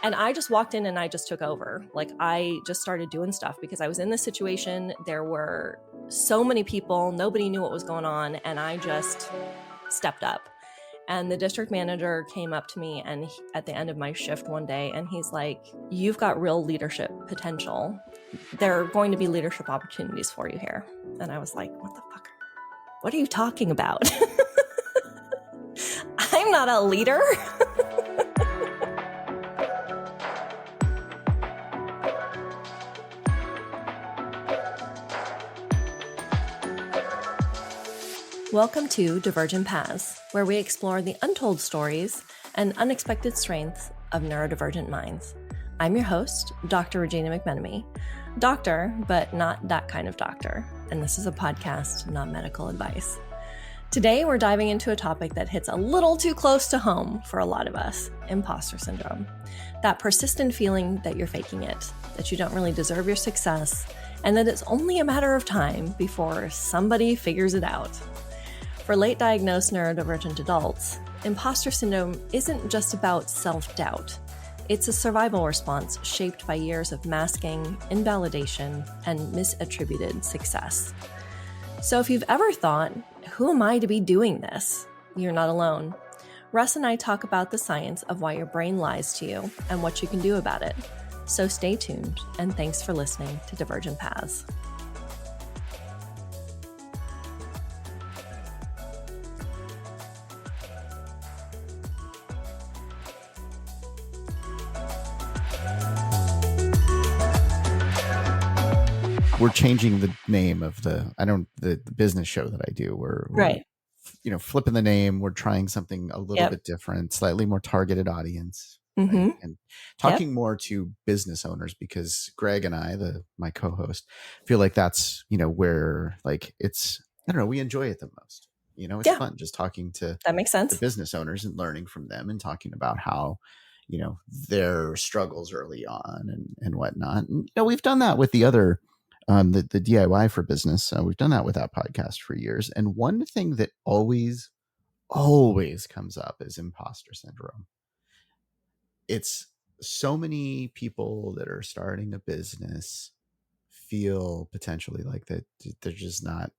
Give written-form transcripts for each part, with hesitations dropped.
And I just walked in and I just took over. Like I just started doing stuff because I was in this situation. There were so many people, nobody knew what was going on, and I just stepped up. And the district manager came up to me and at the end of my shift one day, and he's like, "You've got real leadership potential. There are going to be leadership opportunities for you here." And I was like, "What the fuck? What are you talking about? I'm not a leader." Welcome to Divergent Paths, where we explore the untold stories and unexpected strengths of neurodivergent minds. I'm your host, Dr. Regina McMenomy. Doctor, but not that kind of doctor. And this is a podcast, not medical advice. Today, we're diving into a topic that hits a little too close to home for a lot of us, imposter syndrome. That persistent feeling that you're faking it, that you don't really deserve your success, and that it's only a matter of time before somebody figures it out. For late diagnosed neurodivergent adults, imposter syndrome isn't just about self-doubt. It's a survival response shaped by years of masking, invalidation, and misattributed success. So if you've ever thought, who am I to be doing this? You're not alone. Russ and I talk about the science of why your brain lies to you and what you can do about it. So stay tuned, and thanks for listening to Divergent Paths. We're changing the name of the business show that I do. We're Right. Flipping the name. We're trying something a little bit different, slightly more targeted audience, right? And talking more to business owners, because Greg and I, my co-host, feel like that's, where it's, I don't know, we enjoy it the most. It's fun just talking to that makes sense. The business owners and learning from them and talking about how, their struggles early on and whatnot. And, we've done that with the other the DIY for business. We've done that with that podcast for years. And one thing that always comes up is imposter syndrome. It's so many people that are starting a business feel potentially like that they're just not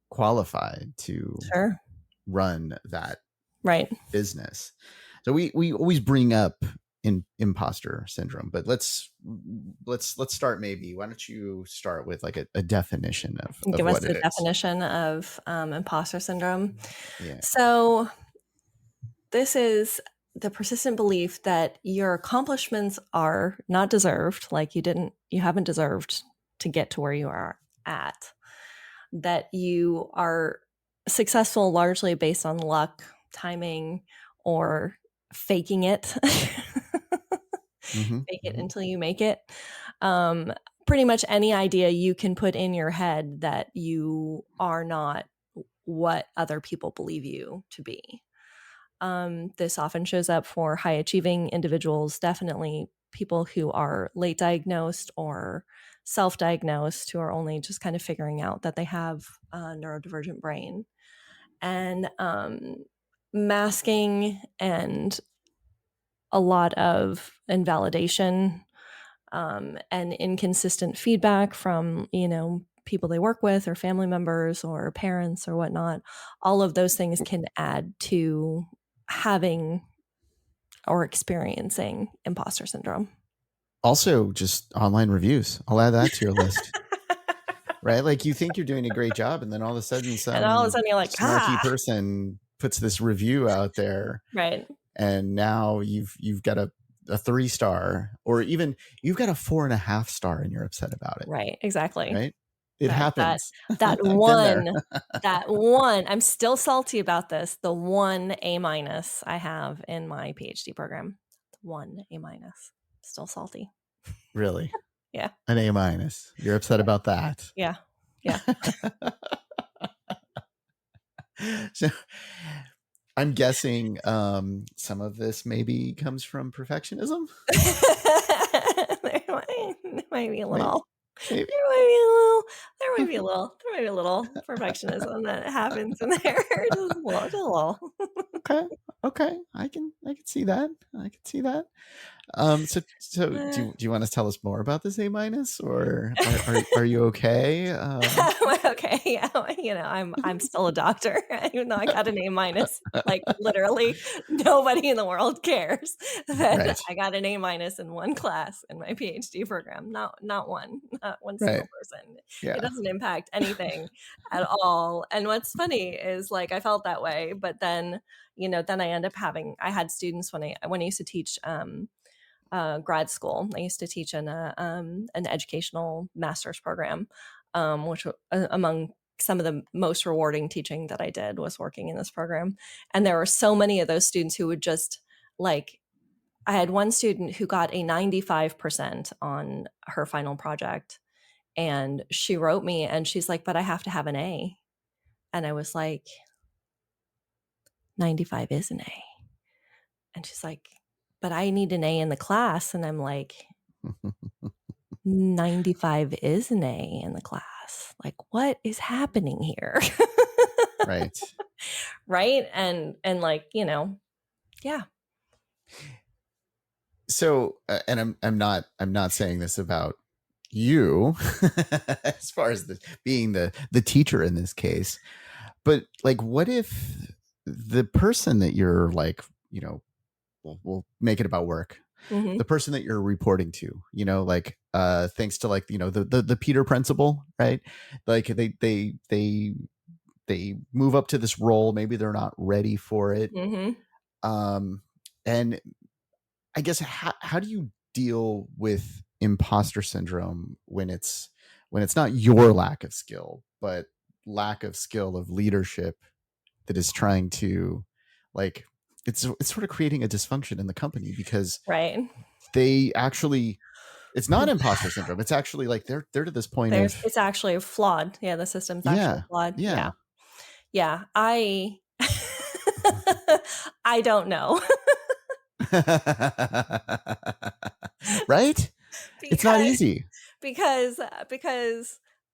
qualified to run that business. So we always bring up imposter syndrome, but let's start. Maybe why don't you start with like a definition of give what us the definition of imposter syndrome. Yeah. So this is the persistent belief that your accomplishments are not deserved, like you haven't deserved to get to where you are at, that you are successful largely based on luck, timing, or faking it. Fake it until you make it. Pretty much any idea you can put in your head that you are not what other people believe you to be. This often shows up for high achieving individuals, definitely people who are late diagnosed or self-diagnosed, who are only just kind of figuring out that they have a neurodivergent brain. And masking and a lot of invalidation and inconsistent feedback from, people they work with or family members or parents or whatnot. All of those things can add to having or experiencing imposter syndrome. Also, just online reviews. I'll add that to your list. Right? Like you think you're doing a great job, and then all of a sudden you're like, snarky person puts this review out there. Right. And now you've got a 3-star, or even you've got a 4.5 star, and you're upset about it. Right. Exactly. Right. It happens. That one, I'm still salty about this. The 1 A- I have in my Ph.D. program. 1 A-. Still salty. Really? Yeah. An A-. You're upset about that. Yeah. So I'm guessing some of this maybe comes from perfectionism. There might be a little. Maybe. There might be a little perfectionism that happens in there. Just a little. Okay. I can see that. I can see that. So do you want to tell us more about this A minus, or are you okay? Okay, yeah, I'm still a doctor, even though I got an A minus. Like literally, nobody in the world cares that Right. I got an A minus in one class in my PhD program. Not one Right. single person. Yeah. It doesn't impact anything at all. And what's funny is like I felt that way, but then then I had students when I used to teach grad school. I used to teach in an educational master's program, which among some of the most rewarding teaching that I did was working in this program. And there were so many of those students who would just like, I had one student who got a 95% on her final project. And she wrote me and she's like, but I have to have an A. And I was like, 95 is an A. And she's like, but I need an A in the class. And I'm like, 95 is an A in the class. Like, what is happening here? Right. Right. And like, yeah. So, and I'm not saying this about you, as far as being the teacher in this case, but like, what if the person that you're like, we'll make it about work. Mm-hmm. The person that you're reporting to, like, thanks to like, the Peter principle, right? Like they move up to this role. Maybe they're not ready for it. Mm-hmm. And I guess how do you deal with imposter syndrome when it's not your lack of skill, but lack of skill of leadership that is trying to, like, it's sort of creating a dysfunction in the company because Right. they actually, it's not imposter syndrome. It's actually like they're to this point of, It's actually flawed. Yeah. The system's actually yeah, flawed. yeah. Yeah. I I don't know. Right? It's not because easy. because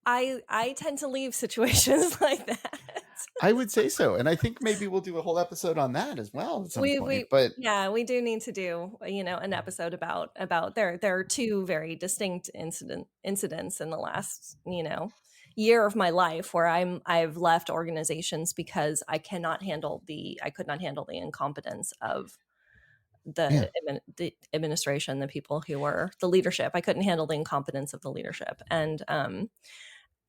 I tend to leave situations like that. I would say so. And I think maybe we'll do a whole episode on that as well at some point. But we do need to do an episode about there are two very distinct incidents in the last year of my life where I've left organizations because I could not handle the incompetence of yeah, the administration, the people who were the leadership. I couldn't handle the incompetence of the leadership, and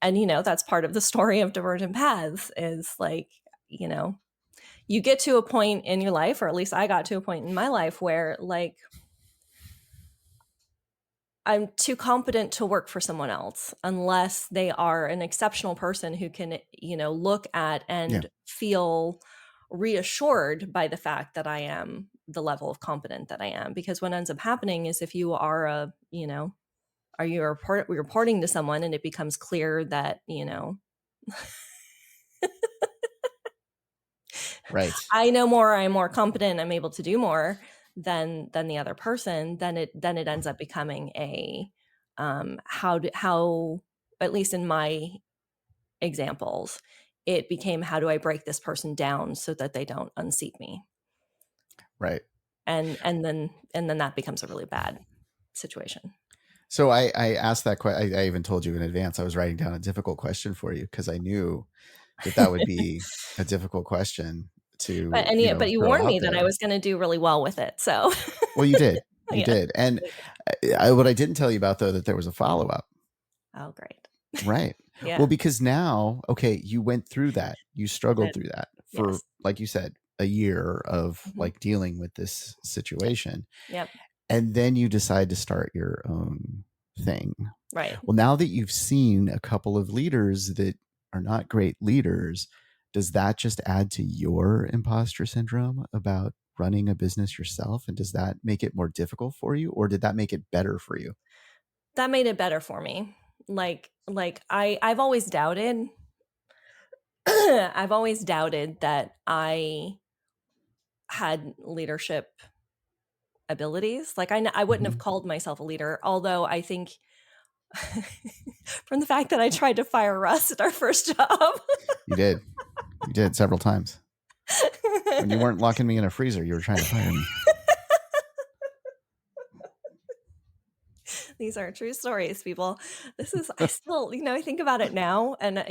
that's part of the story of Divergent Paths is like you get to a point in your life, or at least I got to a point in my life where like I'm too competent to work for someone else unless they are an exceptional person who can, look at and feel reassured by the fact that I am the level of competent that I am. Because what ends up happening is if you are reporting to someone and it becomes clear that, right. I know more, I'm more competent, I'm able to do more than the other person, then it ends up becoming a how at least in my examples, it became how do I break this person down so that they don't unseat me. Right. And then that becomes a really bad situation. So I asked that question. I even told you in advance I was writing down a difficult question for you because I knew that would be a difficult question to but you throw warned out me that I there. was going to do really well with it. So Well, you did. You yeah. did. And what I didn't tell you about, though, that there was a follow-up. Oh, great. Right. Yeah. Well, because now, okay, you went through that. You struggled through that for, yes, like you said, a year of like dealing with this situation. Yep. And then you decide to start your own thing. Right. Well, now that you've seen a couple of leaders that are not great leaders, does that just add to your imposter syndrome about running a business yourself? And does that make it more difficult for you, or did that make it better for you? That made it better for me. Like I've always doubted I've always doubted that I had leadership abilities. Like I wouldn't have called myself a leader, although I think from the fact that I tried to fire Russ at our first job. You did several times. When you weren't locking me in a freezer, you were trying to fire me. These are true stories, people. I still, I think about it now, and,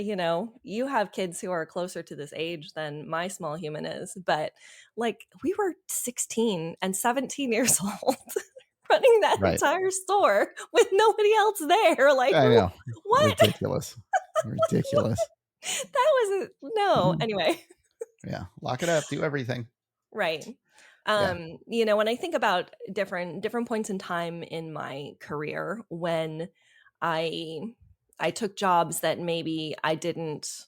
you have kids who are closer to this age than my small human is, but like we were 16 and 17 years old running that Right. entire store with nobody else there. Like, I know. what? Ridiculous. Ridiculous. That wasn't, no. Anyway. Yeah. Lock it up. Do everything. Right. Yeah. When I think about different points in time in my career when I took jobs that maybe I didn't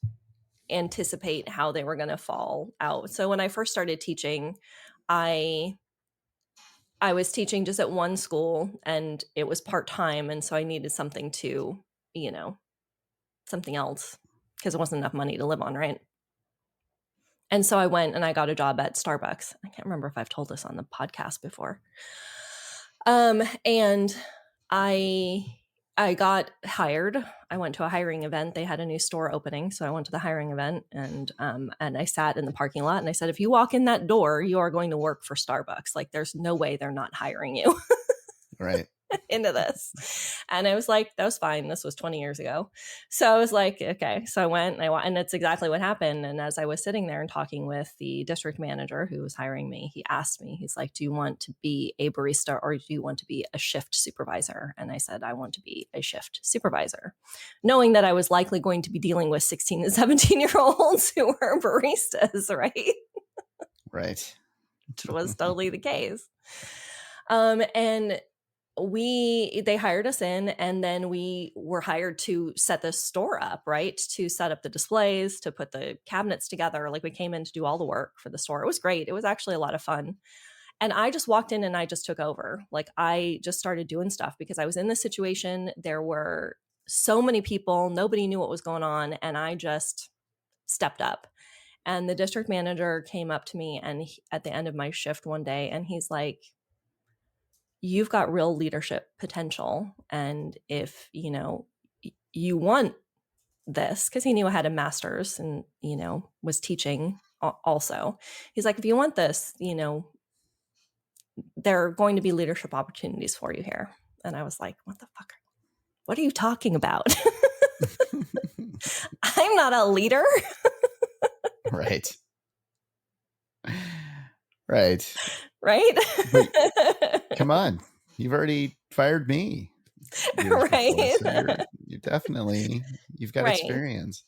anticipate how they were going to fall out. So when I first started teaching, I was teaching just at one school and it was part-time, and so I needed something to, something else because it wasn't enough money to live on, right? And so I went and I got a job at Starbucks. I can't remember if I've told this on the podcast before. And I got hired. I went to a hiring event. They had a new store opening, so I went to the hiring event, and I sat in the parking lot and I said, if you walk in that door, you are going to work for Starbucks. Like, there's no way they're not hiring you. Right. Into this. And I was like, that was fine. This was 20 years ago. So I was like, okay. So I went and that's exactly what happened. And as I was sitting there and talking with the district manager who was hiring me, he asked me, he's like, do you want to be a barista or do you want to be a shift supervisor? And I said, I want to be a shift supervisor, knowing that I was likely going to be dealing with 16 and 17-year-olds who were baristas, right? Right. Which was totally the case. And they hired us in, and then we were hired to set the store up, right? To set up the displays, to put the cabinets together. Like, we came in to do all the work for the store. It was great. It was actually a lot of fun. And I just walked in and I just took over. Like, I just started doing stuff because I was in this situation. There were so many people, nobody knew what was going on, and I just stepped up. And the district manager came up to me and at the end of my shift one day, and he's like, you've got real leadership potential. And if, you want this, because he knew I had a master's and, was teaching also. He's like, if you want this, there are going to be leadership opportunities for you here. And I was like, what the fuck? What are you talking about? I'm not a leader. Right. Right. Right. Come on. You've already fired me. Right. So you've got right. experience.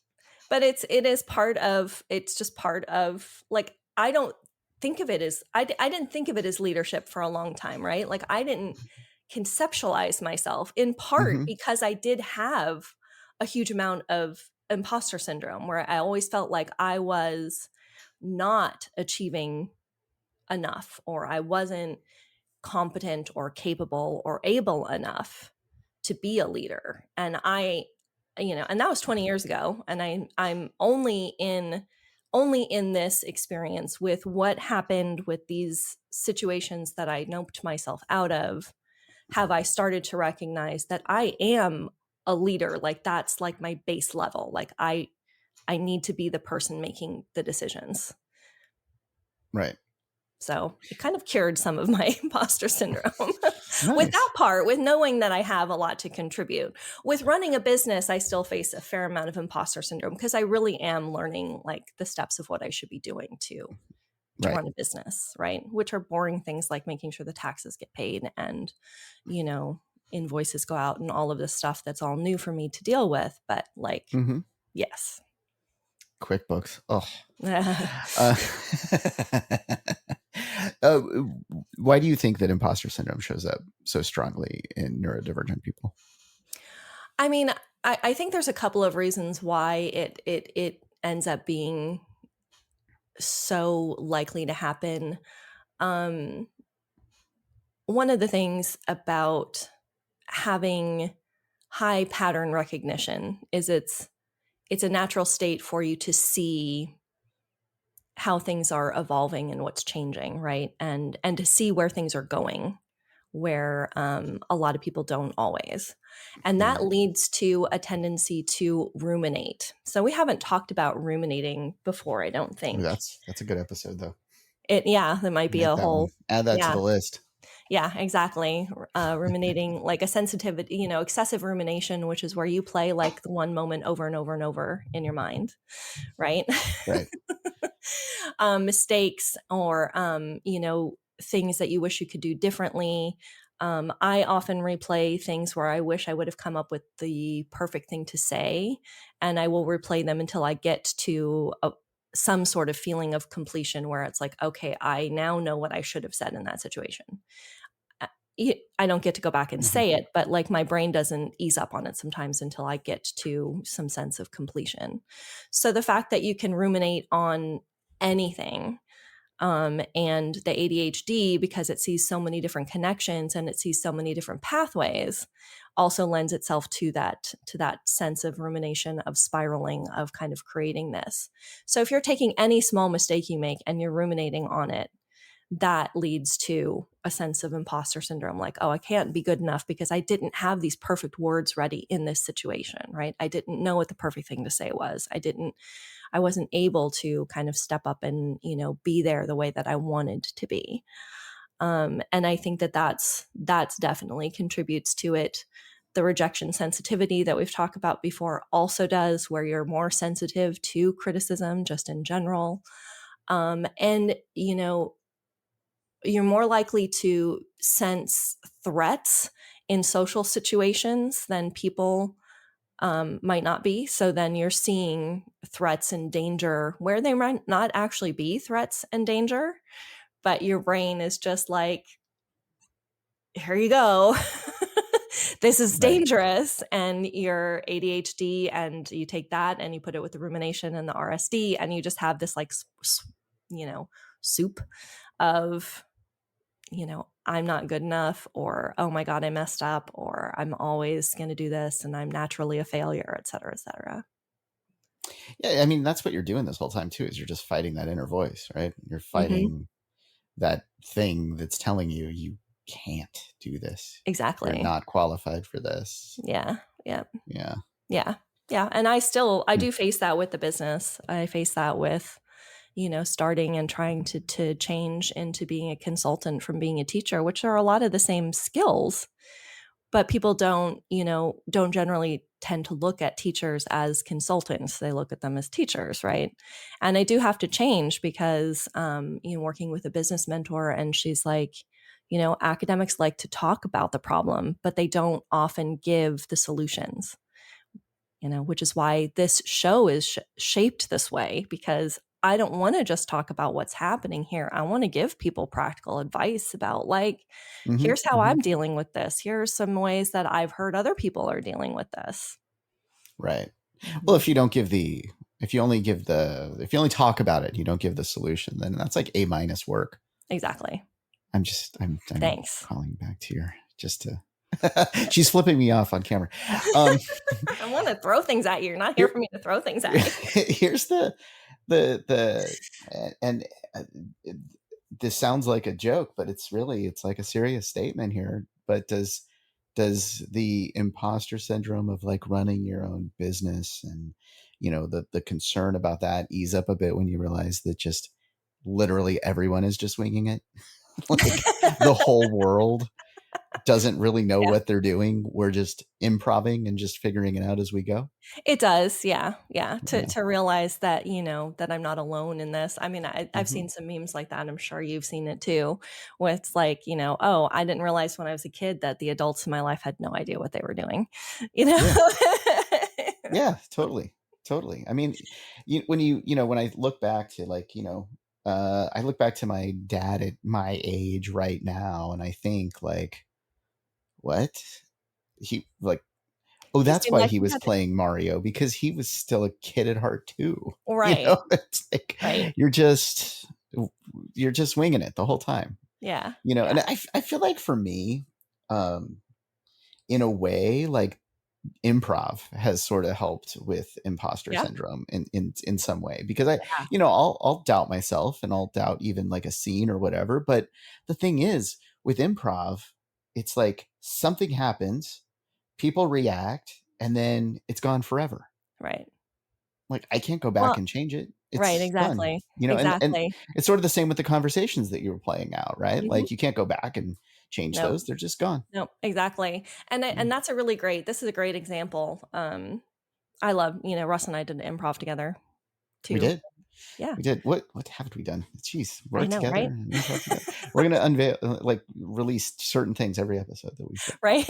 But it's just part of, like, I don't think of it as, I didn't think of it as leadership for a long time, right? Like, I didn't conceptualize myself, in part because I did have a huge amount of imposter syndrome, where I always felt like I was not achieving enough, or I wasn't competent or capable or able enough to be a leader. And and that was 20 years ago. And I'm only in this experience with what happened with these situations that I noped myself out of, have I started to recognize that I am a leader. Like, that's like my base level. Like, I need to be the person making the decisions. Right. So it kind of cured some of my imposter syndrome. Nice. With that part, with knowing that I have a lot to contribute. With running a business, I still face a fair amount of imposter syndrome because I really am learning, like, the steps of what I should be doing to run a business, right? Which are boring things like making sure the taxes get paid and, invoices go out and all of this stuff that's all new for me to deal with. But, like, yes. QuickBooks. Oh. Why do you think that imposter syndrome shows up so strongly in neurodivergent people? I mean, I think there's a couple of reasons why it ends up being so likely to happen. One of the things about having high pattern recognition is it's a natural state for you to see how things are evolving and what's changing, right? And to see where things are going, where a lot of people don't always. And that leads to a tendency to ruminate. So we haven't talked about ruminating before, I don't Ooh, think. that's a good episode though. That might be Make a that one. whole, Add that to yeah, the list. yeah, exactly. Ruminating, like a sensitivity, excessive rumination, which is where you play like the one moment over and over and over in your mind, right? Right. Mistakes or, things that you wish you could do differently. I often replay things where I wish I would have come up with the perfect thing to say, and I will replay them until I get to some sort of feeling of completion where it's like, okay, I now know what I should have said in that situation. I don't get to go back and Mm-hmm. say it, but like my brain doesn't ease up on it sometimes until I get to some sense of completion. So the fact that you can ruminate on anything, and the ADHD, because it sees so many different connections and it sees so many different pathways, also lends itself to that sense of rumination, of spiraling, of kind of creating this. So if you're taking any small mistake you make and you're ruminating on it, that leads to a sense of imposter syndrome, like, oh, I can't be good enough because I didn't have these perfect words ready in this situation, right? I didn't know what the perfect thing to say was. I wasn't able to kind of step up and, be there the way that I wanted to be. And I think that's definitely contributes to it. The rejection sensitivity that we've talked about before also does, where you're more sensitive to criticism just in general. And, you're more likely to sense threats in social situations than people might not be. So then you're seeing threats and danger where they might not actually be threats and danger, but your brain is just like, here you go. This is Right. dangerous. And your ADHD, and you take that and you put it with the rumination and the RSD, and you just have this like, soup of, I'm not good enough, or, oh my God, I messed up, or I'm always going to do this and I'm naturally a failure, et cetera, et cetera. Yeah, I mean, that's what you're doing this whole time too, is you're just fighting that inner voice, right? You're fighting Mm-hmm. that thing that's telling you you can't do this. You're Exactly. not qualified for this. Yeah. Yeah. Yeah. Yeah. Yeah. And I do face that with the business. I face that with, starting and trying to change into being a consultant from being a teacher, which are a lot of the same skills, but people don't generally tend to look at teachers as consultants. They look at them as teachers, right? And I do have to change because, working with a business mentor, and she's like, academics like to talk about the problem, but they don't often give the solutions, which is why this show is shaped this way, because I don't want to just talk about what's happening here. I want to give people practical advice about, like, Mm-hmm, here's how mm-hmm. I'm dealing with this. Here's some ways that I've heard other people are dealing with this. Right. Well, Mm-hmm. if you only talk about it, you don't give the solution, then that's like A- work. Exactly. I'm Thanks. calling back to your, just to, she's flipping me off on camera. I want to throw things at you. You're not here for me to throw things at you. Here's and this sounds like a joke, but it's like a serious statement here. But does the imposter syndrome of like running your own business and the concern about that ease up a bit when you realize that just literally everyone is just winging it? Like the whole world doesn't really know Yeah. what they're doing. We're just improving and just figuring it out as we go. It does. Yeah. Yeah. Yeah. To realize that, that I'm not alone in this. I mean, I've Mm-hmm. seen some memes like that. I'm sure you've seen it too, where it's like, oh, I didn't realize when I was a kid that the adults in my life had no idea what they were doing, Yeah. Yeah, totally. Totally. I mean, when I look back to like, I look back to my dad at my age right now and I think like, what? He like, oh, You that's seem why like he you was had playing Mario, because he was still a kid at heart too. right. It's like Right. you're just winging it the whole time. Yeah. Yeah. And I feel like for me, um, in a way, like improv has sort of helped with imposter Yeah. syndrome in some way, because I, Yeah. I'll doubt myself and I'll doubt even like a scene or whatever. But the thing is with improv, it's like something happens, people react, and then it's gone forever. Right. Like I can't go back Well, and change it. right. It's done. Exactly. And Exactly. it's sort of the same with the conversations that you were playing out, right? Mhm. Like you can't go back and change No, those. They're just gone. no, exactly. Yeah. And that's a really great, this is a great example. I love, Russ and I did improv together We too. did. Yeah. We did. What haven't we done? Jeez, I work know, together right? and improv together. We're gonna unveil, like, release certain things every episode that we say. Right.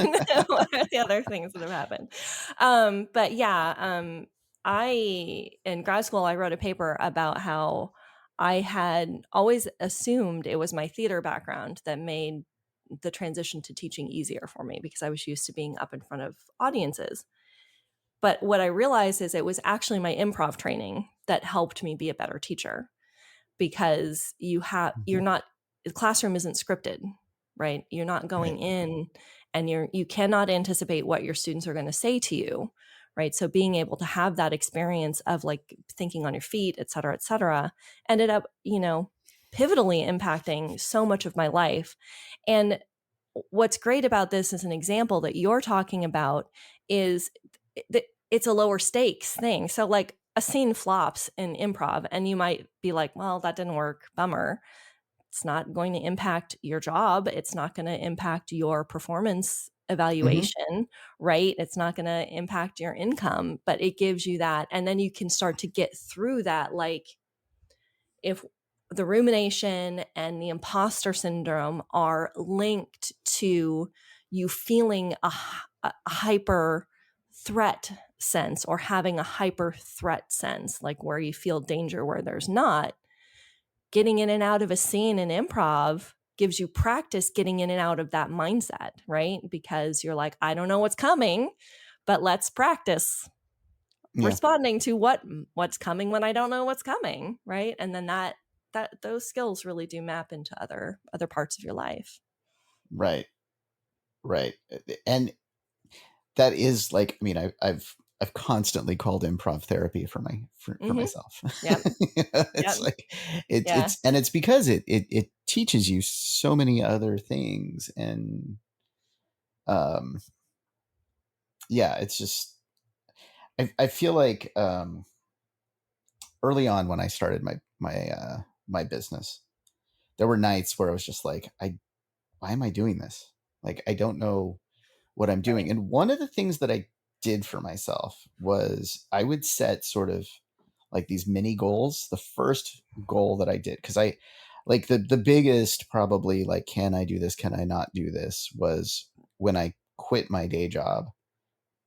What are the other things that have happened? But yeah, I, in grad school, I wrote a paper about how I had always assumed it was my theater background that made the transition to teaching easier for me because I was used to being up in front of audiences. But what I realized is it was actually my improv training that helped me be a better teacher because you're Mhm. not, the classroom isn't scripted, right? You're not going Right. in and you cannot anticipate what your students are going to say to you, right? So being able to have that experience of like thinking on your feet, et cetera, ended up, pivotally impacting so much of my life. And what's great about this as an example that you're talking about is it's a lower stakes thing. So like a scene flops in improv and you might be like, well, that didn't work, bummer. It's not going to impact your job. It's not going to impact your performance Mhm. evaluation, right? It's not going to impact your income, but it gives you that. And then you can start to get through that. Like if the rumination and the imposter syndrome are linked to you feeling a hyper threat sense or having a hyper threat sense, like where you feel danger where there's not, getting in and out of a scene in improv gives you practice getting in and out of that mindset, right? Because you're like, I don't know what's coming, but let's practice Yeah. responding to what's coming when I don't know what's coming, right? And then that those skills really do map into other parts of your life. Right. Right. And that is like, I mean, I've constantly called improv therapy for Mm-hmm. myself. Yep. It's Yep. like Yeah. it's because it teaches you so many other things, and um yeah, it's just I feel like early on when I started my business, there were nights where I was just like, why am I doing this? Like I don't know what I'm doing. Right. And one of the things that I did for myself was I would set sort of like these mini goals. The first goal that I did, because I like the biggest probably like, can I do this? Can I not do this? Was when I quit my day job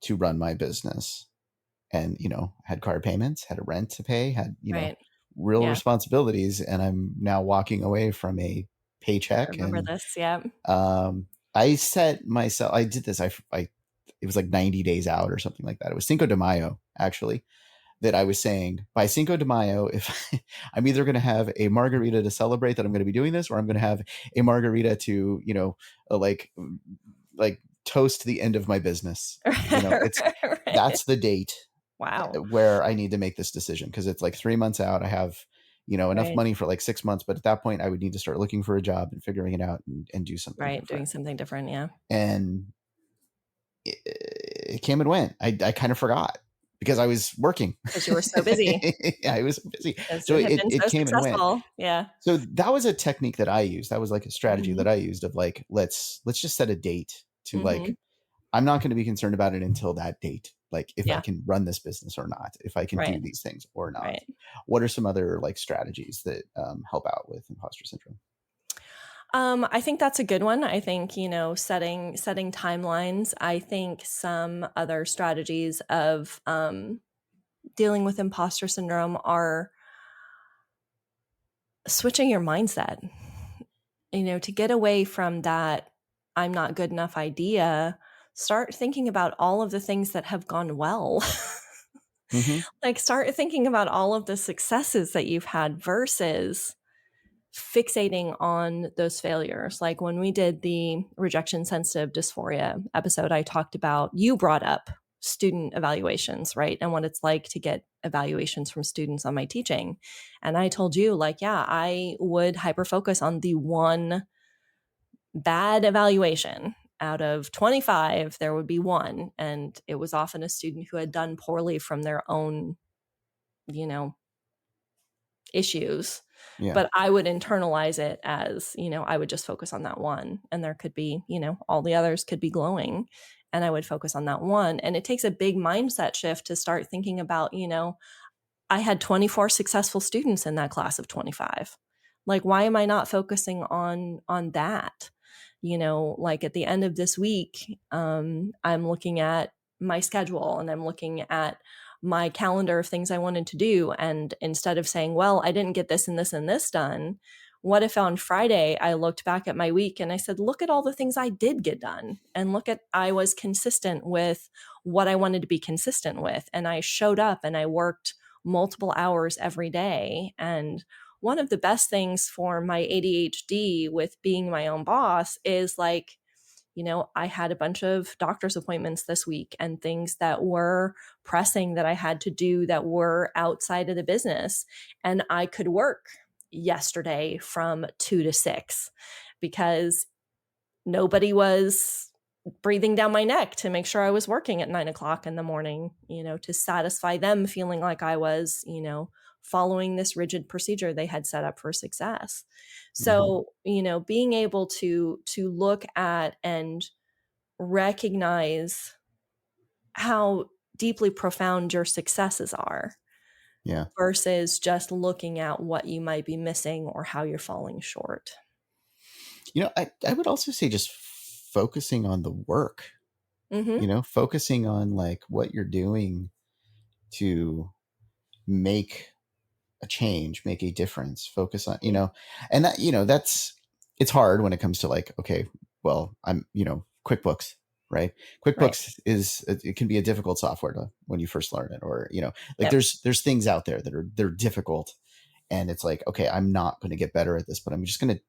to run my business, and had car payments, had a rent to pay, had Right. real Yeah. responsibilities, and I'm now walking away from a I paycheck. remember And this. Yeah. I set myself, I did this, I it was like 90 days out or something like that. It was Cinco de Mayo, actually, that I was saying by Cinco de Mayo, if I'm either going to have a margarita to celebrate that I'm going to be doing this, or I'm going to have a margarita to, like toast the end of my business. It's Right. that's the date Wow. where I need to make this decision, because it's like 3 months out. I have, enough Right. money for like 6 months, but at that point I would need to start looking for a job and figuring it out, and do something Right. Doing different. something different. Yeah. And it came and went. I kind of forgot because I was working. Because you were so busy. I was busy. Because So it had it, been it so came and went. successful. Yeah. So that was a technique that I used. That was like a strategy Mm-hmm. that I used of like, let's just set a date to Mm-hmm. like, I'm not going to be concerned about it until that date. Like if I Yeah. can run this business or not, if I can Right. do these things or not. Right. What are some other like strategies that help out with imposter syndrome? I think that's a good one. I think, setting timelines. I think some other strategies of dealing with imposter syndrome are switching your mindset, to get away from that I'm not good enough idea. Start thinking about all of the things that have gone well. Mm-hmm. Like start thinking about all of the successes that you've had versus fixating on those failures. Like when we did the rejection sensitive dysphoria episode, you brought up student evaluations, right? And what it's like to get evaluations from students on my teaching. And I told you, like, yeah, I would hyper focus on the one bad evaluation out of 25, there would be one. And it was often a student who had done poorly from their own, issues. Yeah. But I would internalize it as, I would just focus on that one. And there could be, all the others could be glowing. And I would focus on that one. And it takes a big mindset shift to start thinking about, I had 24 successful students in that class of 25. Like, why am I not focusing on that? Like at the end of this week, I'm looking at my schedule and I'm looking at my calendar of things I wanted to do. And instead of saying, well, I didn't get this and this and this done, what if on Friday I looked back at my week and I said, look at all the things I did get done, and look at, I was consistent with what I wanted to be consistent with. And I showed up and I worked multiple hours every day. And one of the best things for my ADHD with being my own boss is like, I had a bunch of doctor's appointments this week and things that were pressing that I had to do that were outside of the business. And I could work yesterday from 2 to 6 because nobody was breathing down my neck to make sure I was working at 9 o'clock in the morning, to satisfy them feeling like I was, following this rigid procedure they had set up for success. So, being able to look at and recognize how deeply profound your successes are. Yeah. Versus just looking at what you might be missing or how you're falling short. I would also say just focusing on the work, focusing on like what you're doing to make a change, make a difference, focus on, and that, it's hard when it comes to like, okay, well, I'm, QuickBooks, right? QuickBooks it can be a difficult software when you first learn it, or, there's things out there that they're difficult, and it's like, okay, I'm not going to get better at this, but I'm just going to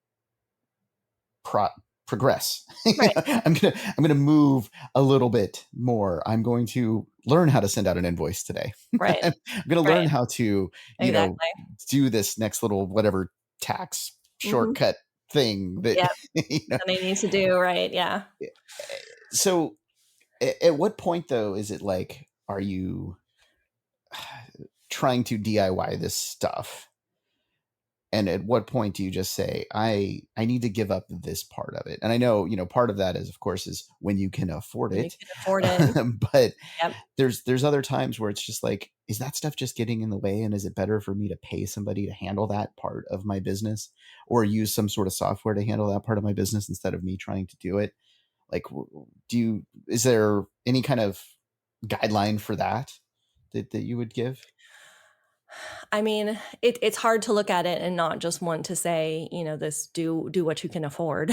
progress. Right. I'm gonna move a little bit more. I'm going to learn how to send out an invoice today. Right. I'm gonna learn how to, do this next little whatever tax shortcut thing that that I need to do. Right. Yeah. So at what point though is it like, are you trying to DIY this stuff? And at what point do you just say, I need to give up this part of it? And I know, part of that is, of course, is when you can afford it. But there's other times where it's just like, is that stuff just getting in the way? And is it better for me to pay somebody to handle that part of my business, or use some sort of software to handle that part of my business instead of me trying to do it? Like, is there any kind of guideline for that you would give? I mean, it's hard to look at it and not just want to say, do what you can afford.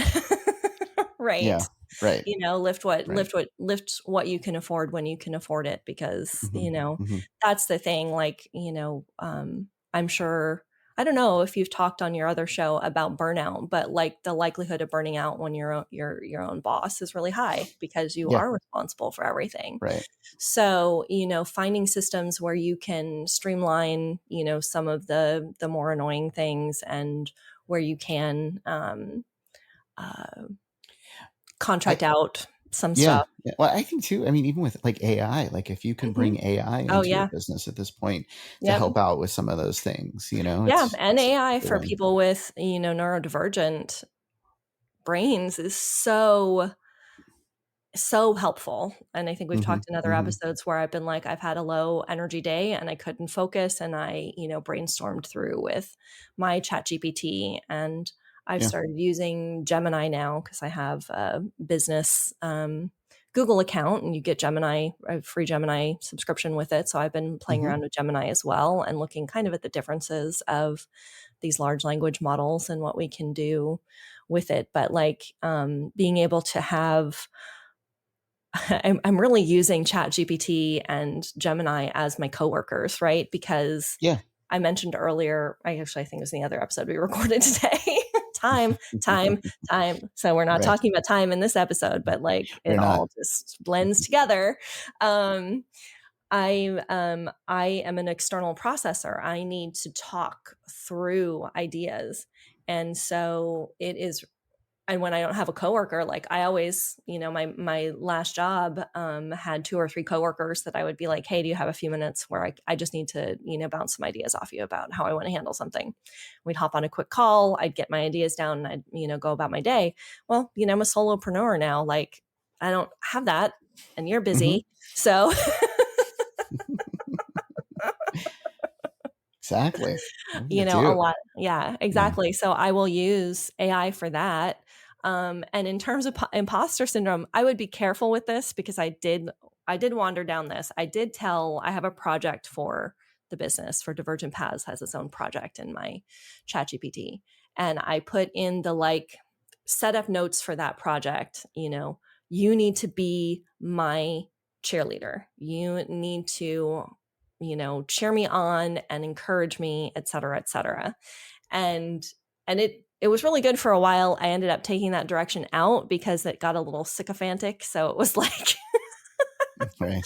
Right. Yeah. Right. Lift what you can afford when you can afford it, because, Mm-hmm. that's the thing. Like, I'm sure, I don't know if you've talked on your other show about burnout, but like the likelihood of burning out when you're your own boss is really high because you are responsible for everything. Right. So, finding systems where you can streamline, some of the more annoying things, and where you can contract out some stuff. Yeah. Well, I think too, I mean, even with like AI, like if you can bring AI into your business at this point to help out with some of those things, and AI for people with, neurodivergent brains is so helpful. And I think we've talked in other episodes where I've been like, I've had a low energy day and I couldn't focus, and I, brainstormed through with my ChatGPT, and I've started using Gemini now because I have a business Google account, and you get Gemini, a free Gemini subscription with it. So I've been playing around with Gemini as well, and looking kind of at the differences of these large language models and what we can do with it. But like being able to have, I'm really using ChatGPT and Gemini as my coworkers, right? Because I mentioned earlier, I think it was in the other episode we recorded today. time. So we're not talking about time in this episode, but like it all just blends together. I am an external processor. I need to talk through ideas. And so and when I don't have a coworker, like I always, my last job had 2 or 3 coworkers that I would be like, hey, do you have a few minutes where I just need to, bounce some ideas off you about how I want to handle something. We'd hop on a quick call. I'd get my ideas down and I'd, go about my day. Well, I'm a solopreneur now. Like I don't have that and you're busy. So Exactly. a lot. Yeah, exactly. So I will use AI for that. And in terms of imposter syndrome, I would be careful with this because I did wander down this. I have a project for the business for Divergent Paths has its own project in my ChatGPT. And I put in the set up notes for that project. You need to be my cheerleader. You need to cheer me on and encourage me, et cetera, et cetera. And it was really good for a while. I ended up taking that direction out because it got a little sycophantic. So it was like, right.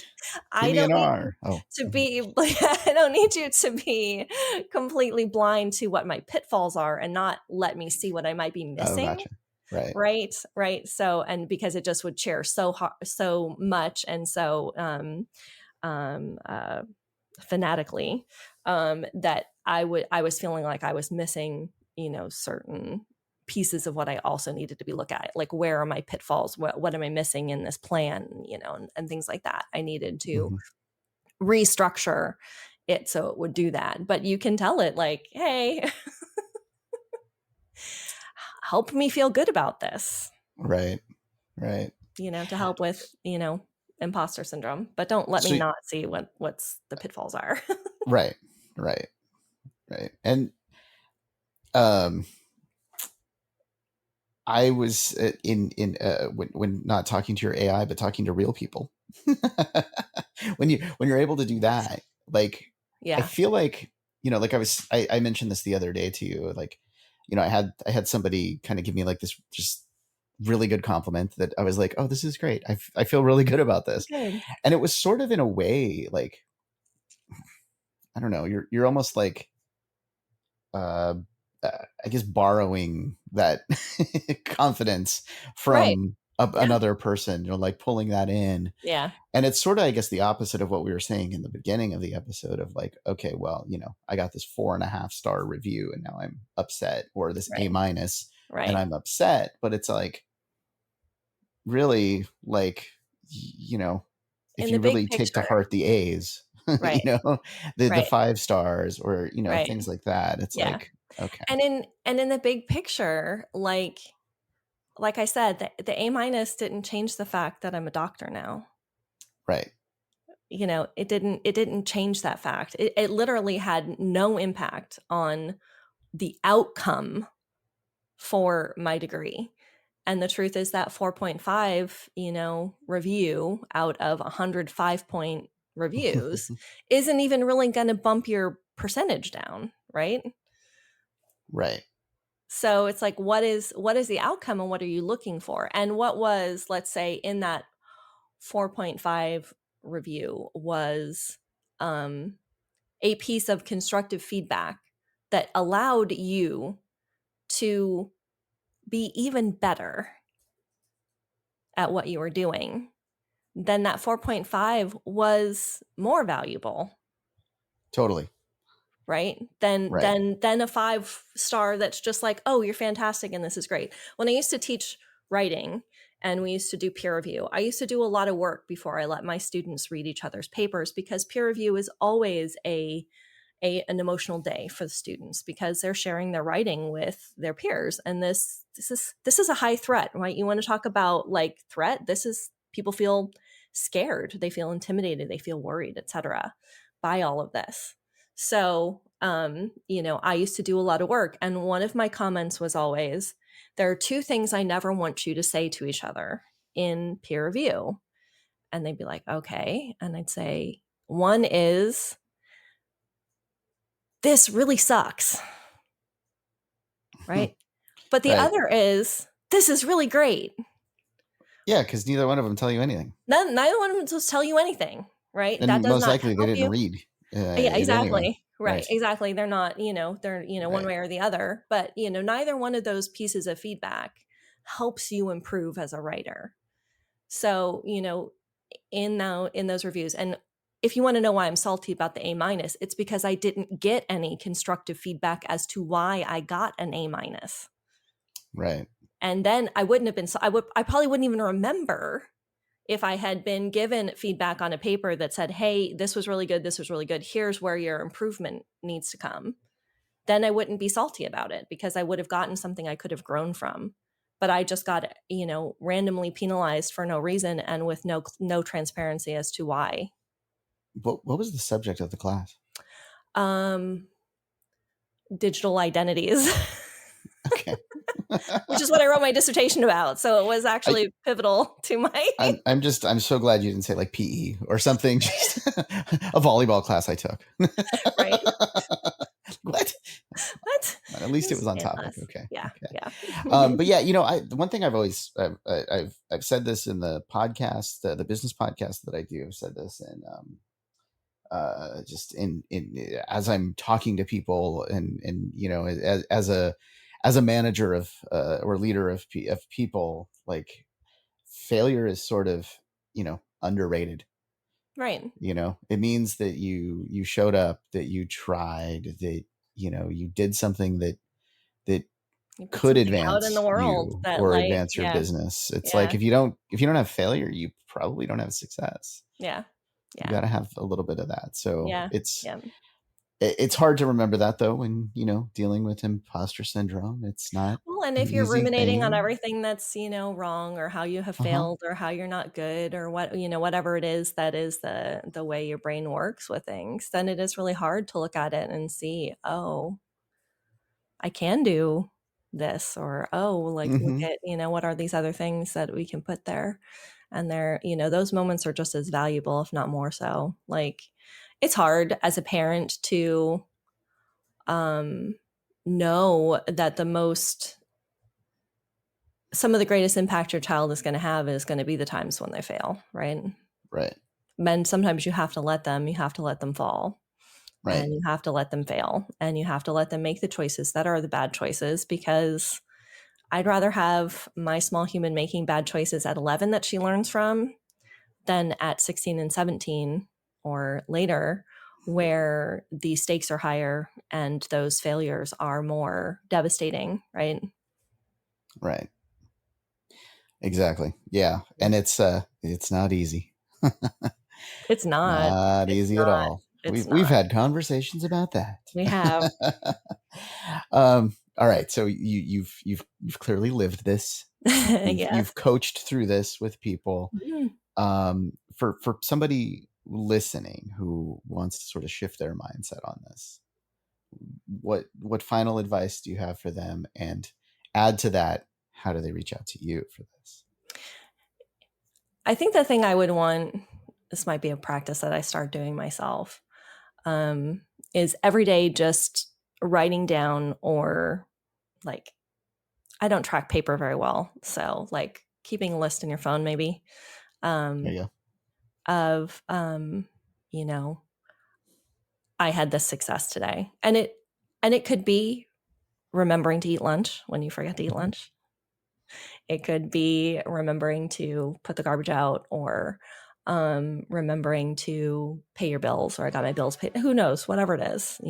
I don't need to be, I don't need you to be completely blind to what my pitfalls are and not let me see what I might be missing. Oh, gotcha. Right. So, and because it just would cheer so much. And so, fanatically, that I was feeling like I was missing, certain pieces of what I also needed to be looked at. Like, where are my pitfalls? What am I missing in this plan? And things like that. I needed to restructure it so it would do that. But you can tell it like, hey, help me feel good about this. Right. To help with, imposter syndrome, but don't let me not see what's the pitfalls are. Right. And I was when not talking to your AI, but talking to real people. when you're able to do that, like, yeah, I feel like, like I mentioned this the other day to you, like, I had somebody kind of give me like this just really good compliment that I was like, oh, this is great. I feel really good about this. good. And it was sort of in a way, like, I don't know, you're almost like, I guess borrowing that confidence from another person, like pulling that in. Yeah. And it's sort of, I guess, the opposite of what we were saying in the beginning of the episode of like, okay, well, I got this 4.5-star review and now I'm upset, or this A-, and I'm upset. But it's like, really, like, if you really take to heart the A's, right. the 5 stars, or, things like that. It's like, okay. And in the big picture, like I said, the A- didn't change the fact that I'm a doctor now. Right. It didn't change that fact. It literally had no impact on the outcome for my degree. And the truth is that 4.5, review out of 105-point reviews isn't even really going to bump your percentage down, right? Right. So it's like, what is the outcome and what are you looking for? And what was, let's say, in that 4.5 review was a piece of constructive feedback that allowed you to be even better at what you were doing, then that 4.5 was more valuable. Totally. Right? Than a 5-star that's just like, oh, you're fantastic and this is great. When I used to teach writing and we used to do peer review, I used to do a lot of work before I let my students read each other's papers, because peer review is always an emotional day for the students because they're sharing their writing with their peers. And this is a high threat, right? You want to talk about like threat. This is, people feel scared. They feel intimidated. They feel worried, etc. by all of this. So, I used to do a lot of work. And one of my comments was always, there are 2 things I never want you to say to each other in peer review. And they'd be like, okay. And I'd say, one is, this really sucks. Right. But the other is, this is really great. Yeah. Because neither one of them tell you anything. Neither one of them just tell you anything. Right. And that does most likely they didn't read. Yeah, exactly. Anyway. Right. Exactly. They're not, they're, one way or the other, but, neither one of those pieces of feedback helps you improve as a writer. So, in those reviews, and if you want to know why I'm salty about the A-, it's because I didn't get any constructive feedback as to why I got an A-. Right. And then I wouldn't have been, I probably wouldn't even remember if I had been given feedback on a paper that said, hey, this was really good. This was really good. Here's where your improvement needs to come. Then I wouldn't be salty about it because I would have gotten something I could have grown from. But I just got, randomly penalized for no reason and with no transparency as to why. What was the subject of the class? Digital identities. Okay. Which is what I wrote my dissertation about. So it was actually pivotal to my. I'm so glad you didn't say like PE or something. Just a volleyball class I took. Right. What? At least it was on topic. Okay. Yeah. Okay. Yeah. But yeah, the one thing I've said this in the podcast, the business podcast that I do. I've said this in just in as I'm talking to people and as a manager of or leader of people, like failure is sort of underrated. Right. It means that you showed up, that you tried, that you did something that could advance out in the world you that, or like, advance your yeah. business. It's Yeah. like if you don't have failure, you probably don't have success. Yeah. You got to have a little bit of that. So Yeah. it's hard to remember that though when dealing with imposter syndrome. It's not well, and an if you're easy ruminating on thing. everything that's wrong, or how you have Uh-huh. failed, or how you're not good, or what whatever it is that is the way your brain works with things, then it is really hard to look at it and see, oh, I can do this, or look at what are these other things that we can put there. And they're those moments are just as valuable, if not more so. Like, it's hard as a parent to know that some of the greatest impact your child is going to have is going to be the times when they fail, right? Right. And sometimes you have to let them fall. Right. And you have to let them fail, and you have to let them make the choices that are the bad choices, because I'd rather have my small human making bad choices at 11 that she learns from than at 16 and 17 or later, where the stakes are higher and those failures are more devastating, right? Right. Exactly. Yeah. And it's not easy. It's not easy at all. We've had conversations about that. We have. All right. So you've clearly lived this. You've coached through this with people. Mm-hmm. For somebody listening who wants to sort of shift their mindset on this, what final advice do you have for them? And add to that, how do they reach out to you for this? I think the thing I would want, this might be a practice that I start doing myself, is every day just writing down, or like, I don't track paper very well, so like keeping a list in your phone maybe, There you go. of I had this success today, and it could be remembering to eat lunch when you forget to eat lunch. It could be remembering to put the garbage out, or remembering to pay your bills, or I got my bills paid. Who knows? Whatever it is,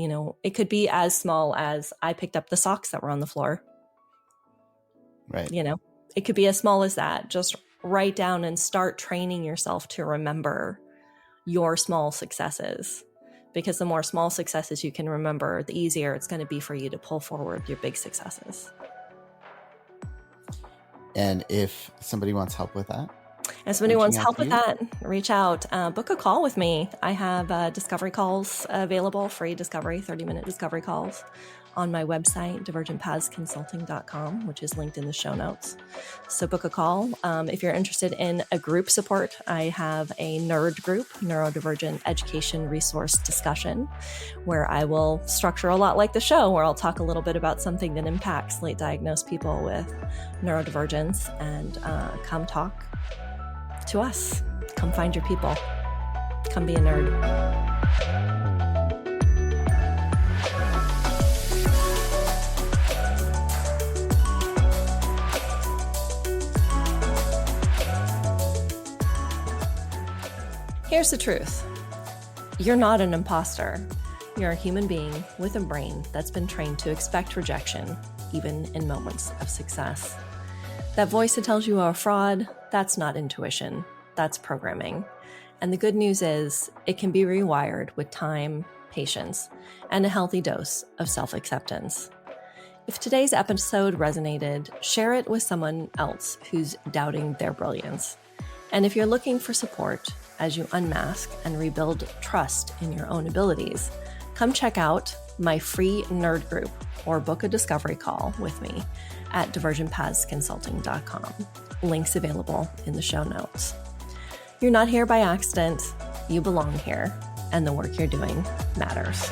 it could be as small as I picked up the socks that were on the floor. Right. It could be as small as that. Just write down and start training yourself to remember your small successes, because the more small successes you can remember, the easier it's going to be for you to pull forward your big successes. And if somebody wants help with that, reach out, book a call with me. I have discovery calls available, free discovery, 30-minute discovery calls on my website, divergentpathsconsulting.com, which is linked in the show notes. So book a call. If you're interested in a group support, I have a NERD group, Neurodivergent Education Resource Discussion, where I will structure a lot like the show, where I'll talk a little bit about something that impacts late diagnosed people with neurodivergence, and come talk to us. Come find your people. Come be a nerd. Here's the truth. You're not an imposter. You're a human being with a brain that's been trained to expect rejection, even in moments of success. That voice that tells you are a fraud, that's not intuition, that's programming. And the good news is it can be rewired with time, patience, and a healthy dose of self-acceptance. If today's episode resonated, share it with someone else who's doubting their brilliance. And if you're looking for support as you unmask and rebuild trust in your own abilities, come check out my free nerd group or book a discovery call with me at divergentpathsconsulting.com. Links available in the show notes. You're not here by accident. You belong here, and the work you're doing matters.